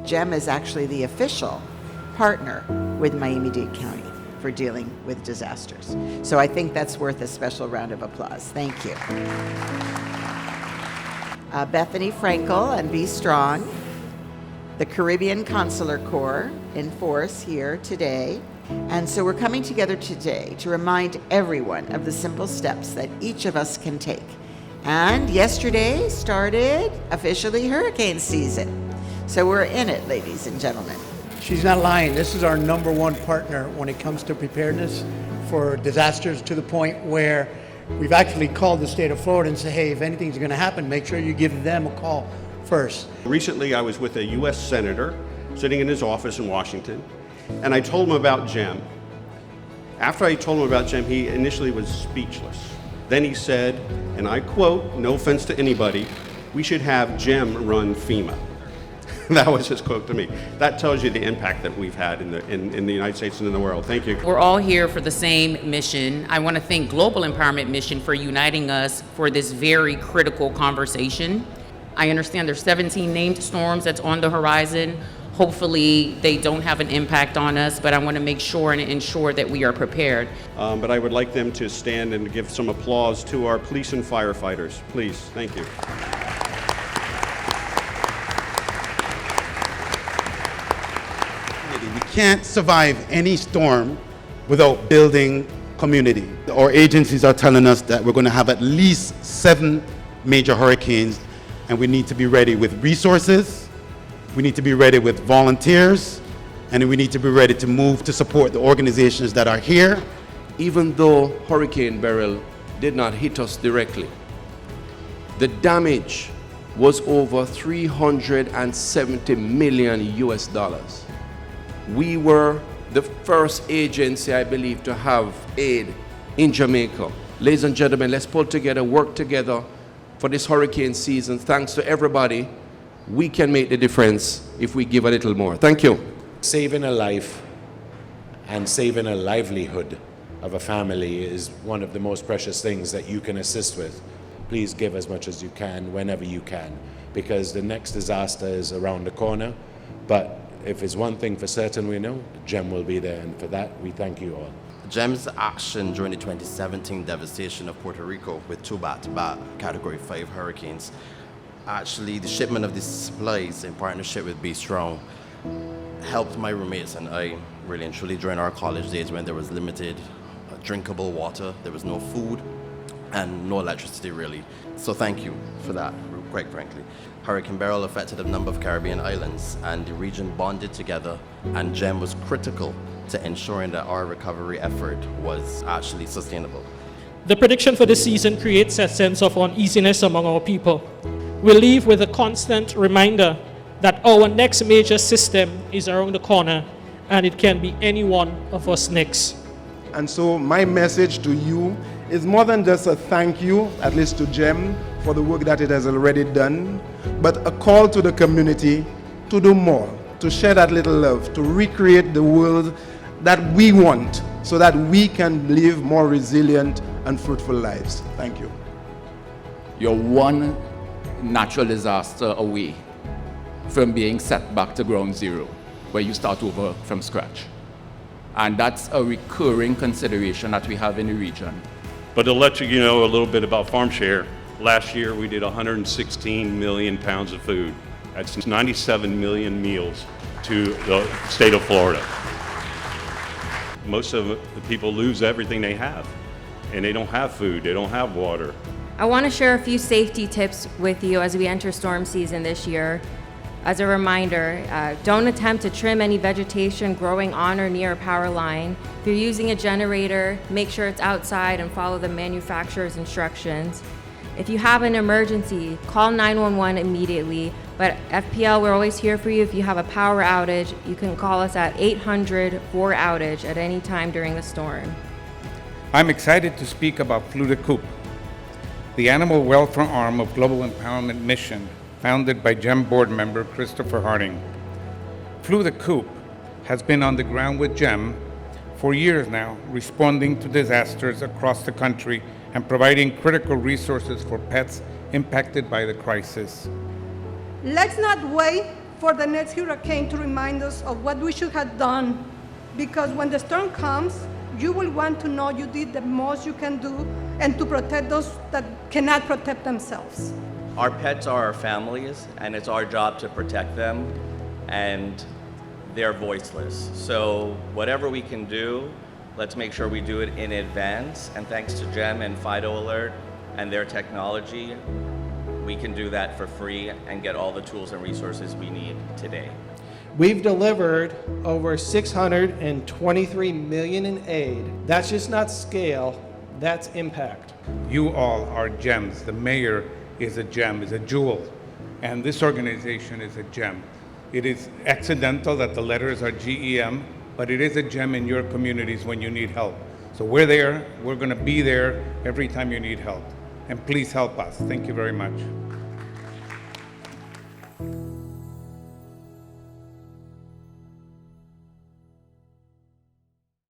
GEM is actually the official partner with Miami-Dade County for dealing with disasters. So I think that's worth a special round of applause. Thank you. Bethany Frankel and Be Strong, the Caribbean Consular Corps in force here today. And so we're coming together today to remind everyone of the simple steps that each of us can take. And yesterday started officially hurricane season. So we're in it, ladies and gentlemen. She's not lying. This is our number one partner when it comes to preparedness for disasters, to the point where we've actually called the state of Florida and said, hey, if anything's going to happen, make sure you give them a call first. Recently, I was with a U.S. senator sitting in his office in Washington, and I told him about GEM. After I told him about GEM, he initially was speechless. Then he said, and I quote, no offense to anybody, we should have GEM run FEMA. That was his quote to me. That tells you the impact that we've had in the United States and in the world. Thank you. We're all here for the same mission. I want to thank Global Empowerment Mission for uniting us for this very critical conversation. I understand there's 17 named storms that's on the horizon. Hopefully they don't have an impact on us, but I want to make sure and ensure that we are prepared. But I would like them to stand and give some applause to our police and firefighters. Please, thank you. We can't survive any storm without building community. Our agencies are telling us that we're going to have at least 7 major hurricanes, and we need to be ready with resources, we need to be ready with volunteers, and we need to be ready to move to support the organizations that are here. Even though Hurricane Beryl did not hit us directly, the damage was over $370 million US. We were the first agency, I believe, to have aid in Jamaica. Ladies and gentlemen, let's pull together, work together for this hurricane season. Thanks to everybody. We can make the difference if we give a little more. Thank you. Saving a life and saving a livelihood of a family is one of the most precious things that you can assist with. Please give as much as you can, whenever you can, because the next disaster is around the corner. But if it's one thing for certain we know, GEM will be there, and for that, we thank you all. GEM's action during the 2017 devastation of Puerto Rico with 2 back-to-back Category 5 hurricanes. Actually, the shipment of these supplies in partnership with Be Strong helped my roommates and I really and truly during our college days when there was limited drinkable water, there was no food, and no electricity really. So thank you for that, quite frankly. Hurricane Beryl affected a number of Caribbean islands, and the region bonded together, and GEM was critical to ensuring that our recovery effort was actually sustainable. The prediction for this season creates a sense of uneasiness among our people. We leave with a constant reminder that our next major system is around the corner, and it can be any one of us next. And so my message to you is more than just a thank you, at least to GEM, for the work that it has already done, but a call to the community to do more, to share that little love, to recreate the world that we want so that we can live more resilient and fruitful lives. Thank you. You're one natural disaster away from being set back to ground zero, where you start over from scratch. And that's a recurring consideration that we have in the region. But to let you know a little bit about Farm Share, last year we did 116 million pounds of food. That's 97 million meals to the state of Florida. Most of the people lose everything they have, and they don't have food, they don't have water. I want to share a few safety tips with you as we enter storm season this year. As a reminder, don't attempt to trim any vegetation growing on or near a power line. If you're using a generator, make sure it's outside and follow the manufacturer's instructions. If you have an emergency, call 911 immediately. But FPL, we're always here for you. If you have a power outage, you can call us at 800-4-OUTAGE at any time during the storm. I'm excited to speak about Flew the Coop, the animal welfare arm of Global Empowerment Mission, founded by GEM board member Christopher Harding. Flew the Coop has been on the ground with GEM for years now, responding to disasters across the country and providing critical resources for pets impacted by the crisis. Let's not wait for the next hurricane to remind us of what we should have done. Because when the storm comes, you will want to know you did the most you can do and to protect those that cannot protect themselves. Our pets are our families, and it's our job to protect them, and they're voiceless. So whatever we can do, let's make sure we do it in advance. And thanks to GEM and Fido Alert and their technology, we can do that for free and get all the tools and resources we need today. We've delivered over $623 million in aid. That's just not scale, that's impact. You all are gems. The mayor is a gem, is a jewel, and this organization is a gem. It is accidental that the letters are GEM, but it is a gem in your communities when you need help. So we're there, we're going to be there every time you need help. And please help us. Thank you very much.